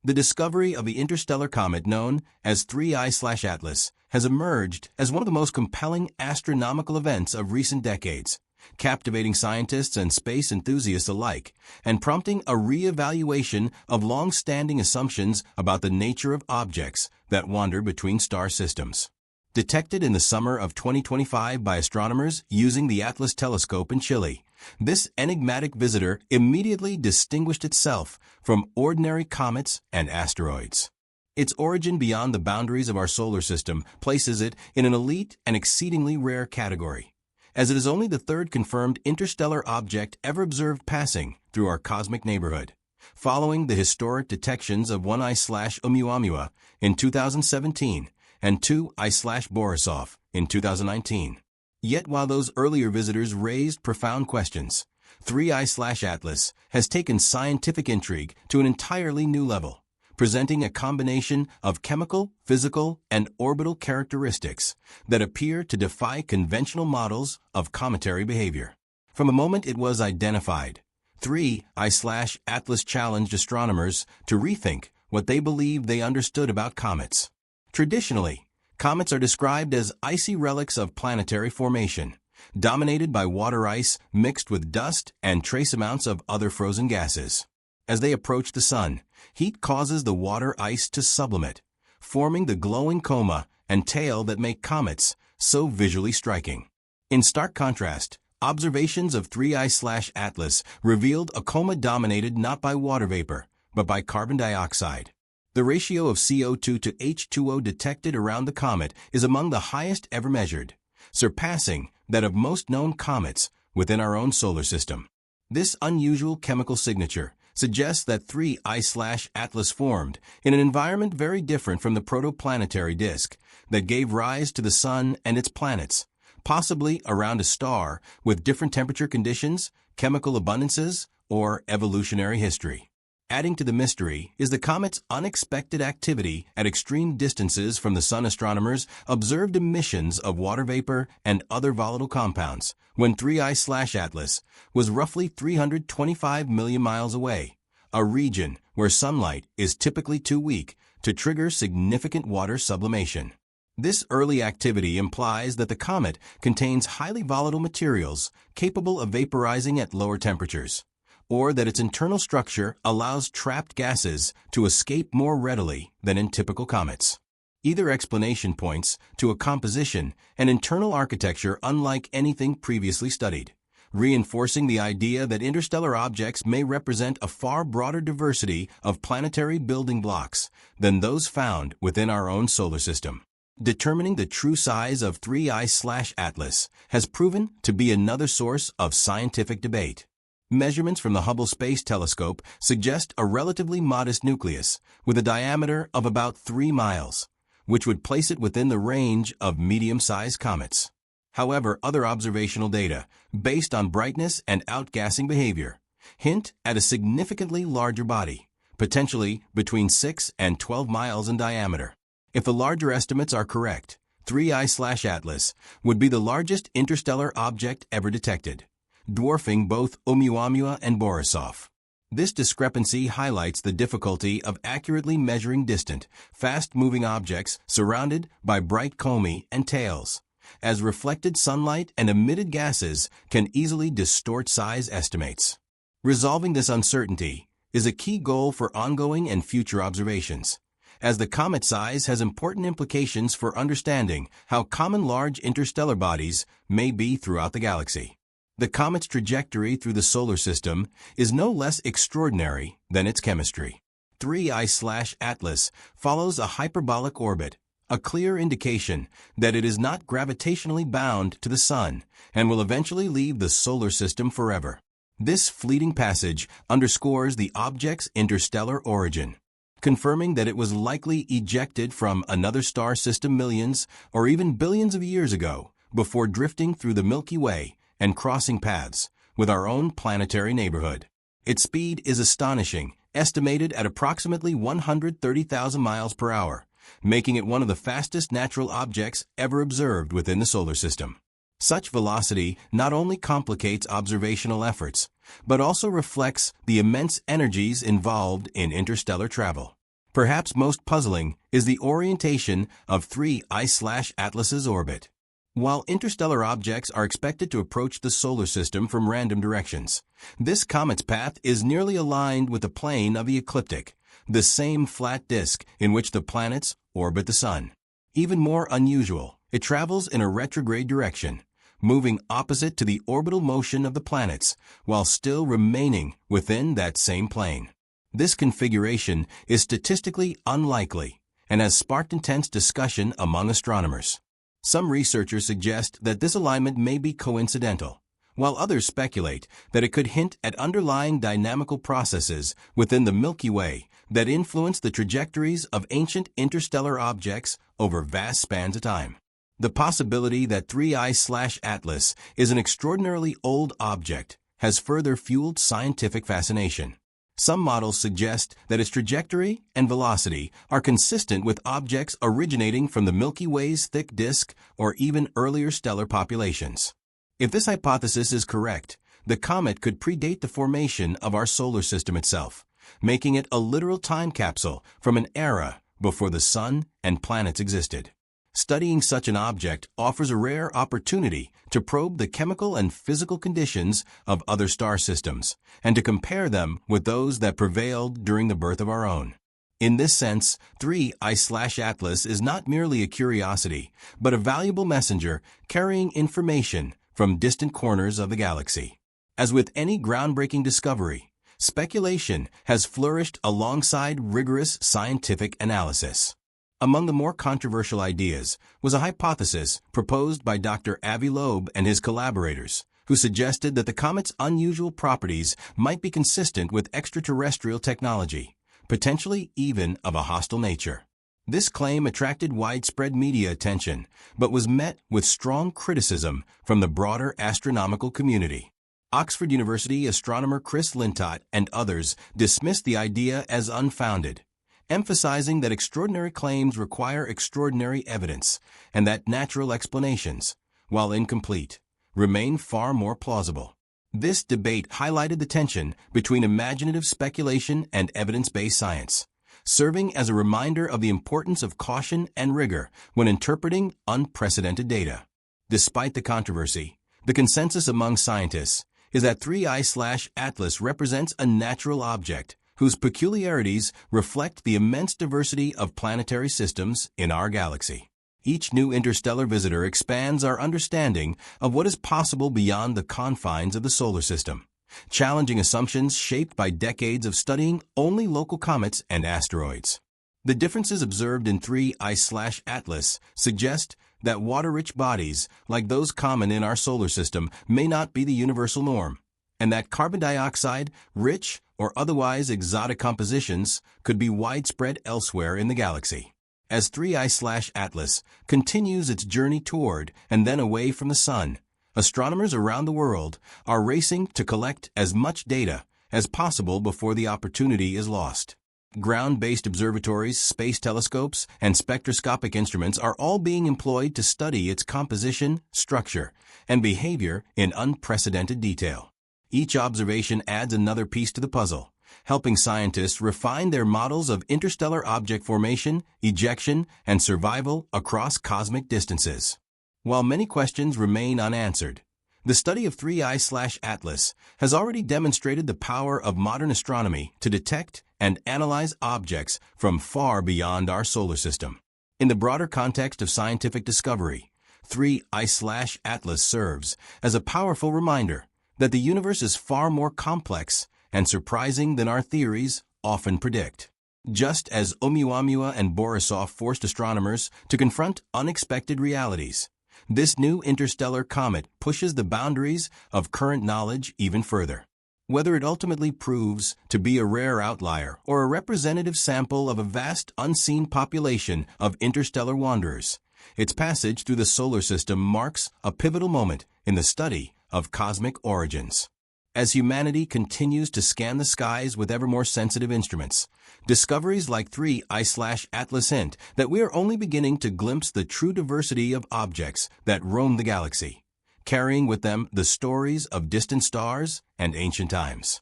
The discovery of the interstellar comet known as 3I/Atlas has emerged as one of the most compelling astronomical events of recent decades, captivating scientists and space enthusiasts alike, and prompting a re-evaluation of long-standing assumptions about the nature of objects that wander between star systems. Detected in the summer of 2025 by astronomers using the Atlas telescope in Chile, this enigmatic visitor immediately distinguished itself from ordinary comets and asteroids. Its origin beyond the boundaries of our solar system places it in an elite and exceedingly rare category, as it is only the third confirmed interstellar object ever observed passing through our cosmic neighborhood, following the historic detections of 1I/Oumuamua in 2017 and 2I/Borisov in 2019. Yet while those earlier visitors raised profound questions, 3I/Atlas has taken scientific intrigue to an entirely new level, presenting a combination of chemical, physical, and orbital characteristics that appear to defy conventional models of cometary behavior. From the moment it was identified, 3I/Atlas challenged astronomers to rethink what they believed they understood about comets. Traditionally, comets are described as icy relics of planetary formation, dominated by water ice mixed with dust and trace amounts of other frozen gases. As they approach the sun, heat causes the water ice to sublimate, forming the glowing coma and tail that make comets so visually striking. In stark contrast, observations of 3I/Atlas revealed a coma dominated not by water vapor, but by carbon dioxide. The ratio of CO2 to H2O detected around the comet is among the highest ever measured, surpassing that of most known comets within our own solar system. This unusual chemical signature suggests that 3I/Atlas formed in an environment very different from the protoplanetary disk that gave rise to the Sun and its planets, possibly around a star with different temperature conditions, chemical abundances, or evolutionary history. Adding to the mystery is the comet's unexpected activity at extreme distances from the Sun. Astronomers observed emissions of water vapor and other volatile compounds when 3I/Atlas was roughly 325 million miles away, a region where sunlight is typically too weak to trigger significant water sublimation. This early activity implies that the comet contains highly volatile materials capable of vaporizing at lower temperatures, or that its internal structure allows trapped gases to escape more readily than in typical comets. Either explanation points to a composition and internal architecture unlike anything previously studied, reinforcing the idea that interstellar objects may represent a far broader diversity of planetary building blocks than those found within our own solar system. Determining the true size of 3I/Atlas has proven to be another source of scientific debate. Measurements from the Hubble Space Telescope suggest a relatively modest nucleus with a diameter of about 3 miles, which would place it within the range of medium-sized comets. However, other observational data, based on brightness and outgassing behavior, hint at a significantly larger body, potentially between 6 and 12 miles in diameter. If the larger estimates are correct, 3I/Atlas would be the largest interstellar object ever detected, dwarfing both Oumuamua and Borisov. This discrepancy highlights the difficulty of accurately measuring distant, fast-moving objects surrounded by bright comae and tails, as reflected sunlight and emitted gases can easily distort size estimates. Resolving this uncertainty is a key goal for ongoing and future observations, as the comet size has important implications for understanding how common large interstellar bodies may be throughout the galaxy. The comet's trajectory through the solar system is no less extraordinary than its chemistry. 3I/Atlas follows a hyperbolic orbit, a clear indication that it is not gravitationally bound to the Sun and will eventually leave the solar system forever. This fleeting passage underscores the object's interstellar origin, confirming that it was likely ejected from another star system millions or even billions of years ago before drifting through the Milky Way and crossing paths with our own planetary neighborhood. Its speed is astonishing, estimated at approximately 130,000 miles per hour, making it one of the fastest natural objects ever observed within the solar system. Such velocity not only complicates observational efforts, but also reflects the immense energies involved in interstellar travel. Perhaps most puzzling is the orientation of 3I/Atlas's orbit. While interstellar objects are expected to approach the solar system from random directions, this comet's path is nearly aligned with the plane of the ecliptic, the same flat disk in which the planets orbit the Sun. Even more unusual, it travels in a retrograde direction, moving opposite to the orbital motion of the planets, while still remaining within that same plane. This configuration is statistically unlikely and has sparked intense discussion among astronomers. Some researchers suggest that this alignment may be coincidental, while others speculate that it could hint at underlying dynamical processes within the Milky Way that influence the trajectories of ancient interstellar objects over vast spans of time. The possibility that 3I/Atlas is an extraordinarily old object has further fueled scientific fascination. Some models suggest that its trajectory and velocity are consistent with objects originating from the Milky Way's thick disk or even earlier stellar populations. If this hypothesis is correct, the comet could predate the formation of our solar system itself, making it a literal time capsule from an era before the Sun and planets existed. Studying such an object offers a rare opportunity to probe the chemical and physical conditions of other star systems and to compare them with those that prevailed during the birth of our own. In this sense, 3I/Atlas is not merely a curiosity, but a valuable messenger carrying information from distant corners of the galaxy. As with any groundbreaking discovery, speculation has flourished alongside rigorous scientific analysis. Among the more controversial ideas was a hypothesis proposed by Dr. Avi Loeb and his collaborators, who suggested that the comet's unusual properties might be consistent with extraterrestrial technology, potentially even of a hostile nature. This claim attracted widespread media attention, but was met with strong criticism from the broader astronomical community. Oxford University astronomer Chris Lintott and others dismissed the idea as unfounded, emphasizing that extraordinary claims require extraordinary evidence and that natural explanations, while incomplete, remain far more plausible. This debate highlighted the tension between imaginative speculation and evidence-based science, serving as a reminder of the importance of caution and rigor when interpreting unprecedented data. Despite the controversy, the consensus among scientists is that 3I/Atlas represents a natural object whose peculiarities reflect the immense diversity of planetary systems in our galaxy. Each new interstellar visitor expands our understanding of what is possible beyond the confines of the solar system, challenging assumptions shaped by decades of studying only local comets and asteroids. The differences observed in 3I/Atlas suggest that water-rich bodies, like those common in our solar system, may not be the universal norm, and that carbon dioxide, rich or otherwise exotic compositions could be widespread elsewhere in the galaxy. As 3I/Atlas continues its journey toward and then away from the Sun, astronomers around the world are racing to collect as much data as possible before the opportunity is lost. Ground-based observatories, space telescopes, and spectroscopic instruments are all being employed to study its composition, structure, and behavior in unprecedented detail. Each observation adds another piece to the puzzle, helping scientists refine their models of interstellar object formation, ejection, and survival across cosmic distances. While many questions remain unanswered, the study of 3I/Atlas has already demonstrated the power of modern astronomy to detect and analyze objects from far beyond our solar system. In the broader context of scientific discovery, 3I/Atlas serves as a powerful reminder that the universe is far more complex and surprising than our theories often predict. Just as Oumuamua and Borisov forced astronomers to confront unexpected realities, this new interstellar comet pushes the boundaries of current knowledge even further. Whether it ultimately proves to be a rare outlier or a representative sample of a vast unseen population of interstellar wanderers, its passage through the solar system marks a pivotal moment in the study of cosmic origins. As humanity continues to scan the skies with ever more sensitive instruments, discoveries like 3I/Atlas hint that we are only beginning to glimpse the true diversity of objects that roam the galaxy, carrying with them the stories of distant stars and ancient times.